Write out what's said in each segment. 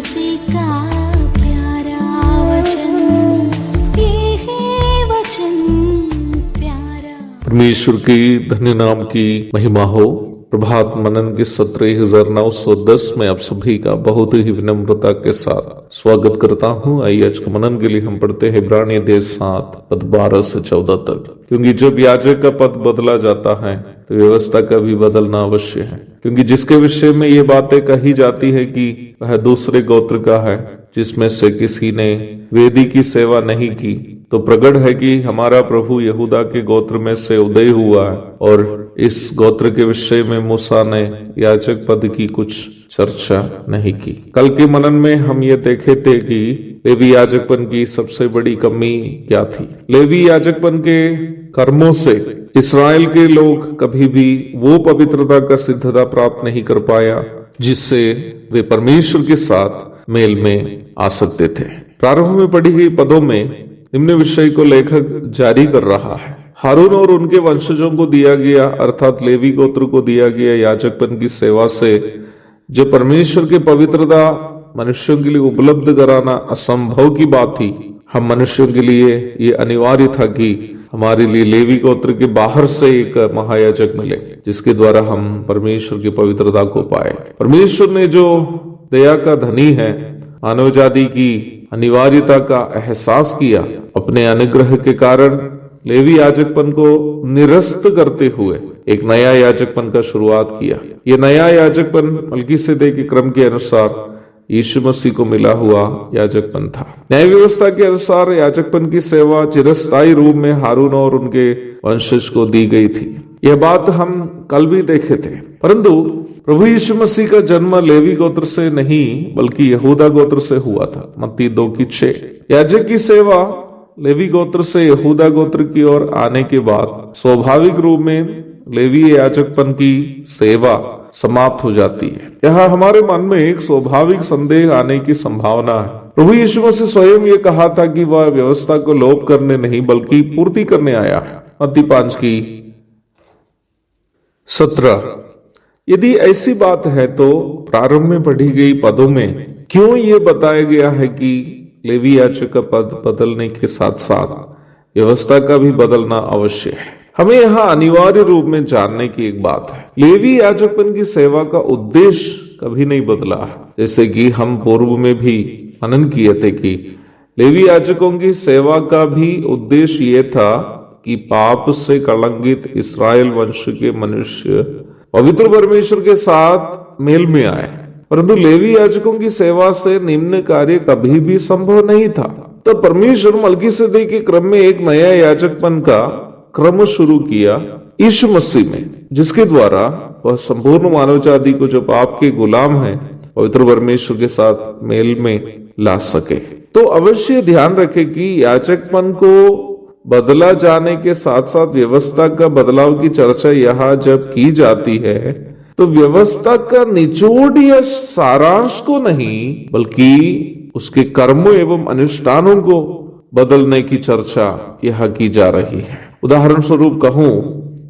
मसीह का प्यारा वचन, ये है वचन प्यारा। परमेश्वर की धन्य नाम की महिमा हो। प्रभात मनन के 17,910 में आप सभी का बहुत ही विनम्रता के साथ स्वागत करता हूँ। आइए आज के मनन के लिए हम पढ़ते हैं इब्रानी अध्याय 7 पद 12 से 14 तक। क्योंकि जब याजक का पद बदला जाता है तो व्यवस्था का भी बदलना अवश्य है। क्योंकि जिसके विषय में ये बातें कही जाती है कि वह दूसरे गोत्र का है, जिसमें से किसी ने वेदी की सेवा नहीं की, तो प्रकट है कि हमारा प्रभु यहूदा के गोत्र में से उदय हुआ है। और इस गोत्र के विषय में मूसा ने याजक पद की कुछ चर्चा नहीं की। कल के मनन में हम ये देखे थे कि लेवी याजकपन की सबसे बड़ी कमी क्या थी। लेवी याजकपन के कर्मों से इस्राएल के लोग कभी भी वो पवित्रता का सिद्धता प्राप्त नहीं कर पाया जिससे वे परमेश्वर के साथ मेल में आ सकते थे। प्रारंभ में पढ़ी गई पदों में निम्न विषय को लेखक जारी कर रहा है। हारून और उनके वंशजों को दिया गया, अर्थात लेवी गोत्र को दिया गया याजकपन की सेवा से जो परमेश्वर के पवित्रता मनुष्यों के लिए उपलब्ध कराना असंभव की बात थी। हम मनुष्यों के लिए ये अनिवार्य था कि हमारे लिए लेवी गोत्र के बाहर से एक महायाजक मिले, जिसके द्वारा हम परमेश्वर की पवित्रता को पाए। परमेश्वर ने जो दया का धनी है, मानव जाति की अनिवार्यता का एहसास किया, अपने अनुग्रह के कारण लेवी याजकपन को निरस्त करते हुए एक नया याजकपन का शुरुआत किया। ये नया याजकपन मलकीसेदेक के क्रम के अनुसार यीशु मसीह को मिला हुआ याजकपन था। न्याय व्यवस्था के अनुसार याजकपन की सेवा चिरस्थायी रूप में हारून और उनके वंशज को दी गई थी। यह बात हम कल भी देखे थे। परंतु प्रभु यीशु मसीह का जन्म लेवी गोत्र से नहीं बल्कि यहूदा गोत्र से हुआ था। मत्ती 2:6। याजक की सेवा लेवी गोत्र से यहूदा गोत्र की ओर आने के बाद स्वाभाविक रूप में लेवी याजकपन की सेवा समाप्त हो जाती है। यहाँ हमारे मन में एक स्वाभाविक संदेह आने की संभावना है। प्रभु यीशु मसीह स्वयं ये कहा था कि वह व्यवस्था को लोप करने नहीं बल्कि पूर्ति करने आया है। मत्ती 5:17। यदि ऐसी बात है तो प्रारंभ में पढ़ी गई पदों में क्यों ये बताया गया है कि लेवी याजक का पद बदलने के साथ साथ व्यवस्था का भी बदलना अवश्य है। हमें यहाँ अनिवार्य रूप में जानने की एक बात है, लेवी याजकपन की सेवा का उद्देश्य कभी नहीं बदला है। जैसे कि हम पूर्व में भी मनन किए थे कि लेवी याजकों की सेवा का भी उद्देश्य ये था कि पाप से कलंकित इस्राएल वंश के मनुष्य पवित्र परमेश्वर के साथ मेल में आए। परंतु लेवी याजकों की सेवा से निम्न कार्य कभी भी संभव नहीं था। तो परमेश्वर मलकीसेदेक के क्रम में एक नया याजकपन का क्रम शुरू किया यीशु मसीह में, जिसके द्वारा वह संपूर्ण मानव जाति को जो पाप के गुलाम है पवित्र परमेश्वर के साथ मेल में ला सके। तो अवश्य ध्यान रखें कि याजकपन को बदला जाने के साथ साथ व्यवस्था का बदलाव की चर्चा यहाँ जब की जाती है तो व्यवस्था का निचोड़ या सारांश को नहीं बल्कि उसके कर्मों एवं अनुष्ठानों को बदलने की चर्चा यहाँ की जा रही है। उदाहरण स्वरूप कहूं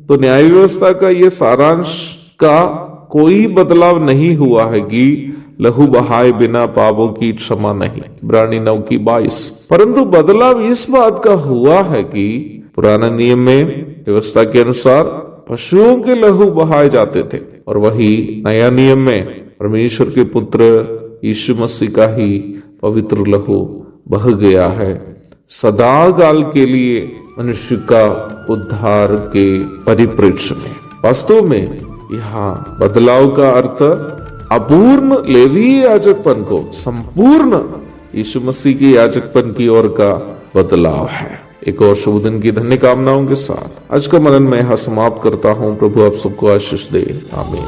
तो न्याय व्यवस्था का ये सारांश का कोई बदलाव नहीं हुआ है कि लहू बहाए बिना पापों की क्षमा नहीं, इब्रानी 9:22। परंतु बदलाव इस बात का हुआ है कि पुराने नियम में व्यवस्था के अनुसार पशुओं के लहू बहाए जाते थे और वही नया नियम में परमेश्वर के पुत्र यीशु मसीह का ही पवित्र लहू बह गया है सदा काल के लिए मनुष्य का उद्धार के परिप्रेक्ष्य में। वास्तव में यहाँ बदलाव का अर्थ अपूर्ण लेवी याजकपन को संपूर्ण यीशु मसीह के याजकपन की ओर का बदलाव है। एक और शुभ दिन की धन्य कामनाओं के साथ आज का मनन मैं यहाँ समाप्त करता हूँ। प्रभु आप सबको आशीष दे। आमीन।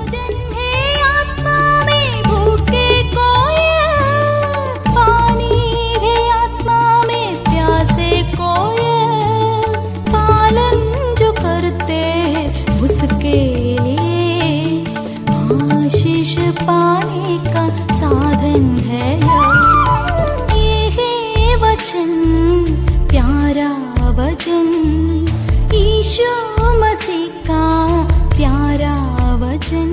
पाने का साधन है ये है वचन प्यारा वचन, यीशु मसीह का प्यारा वचन।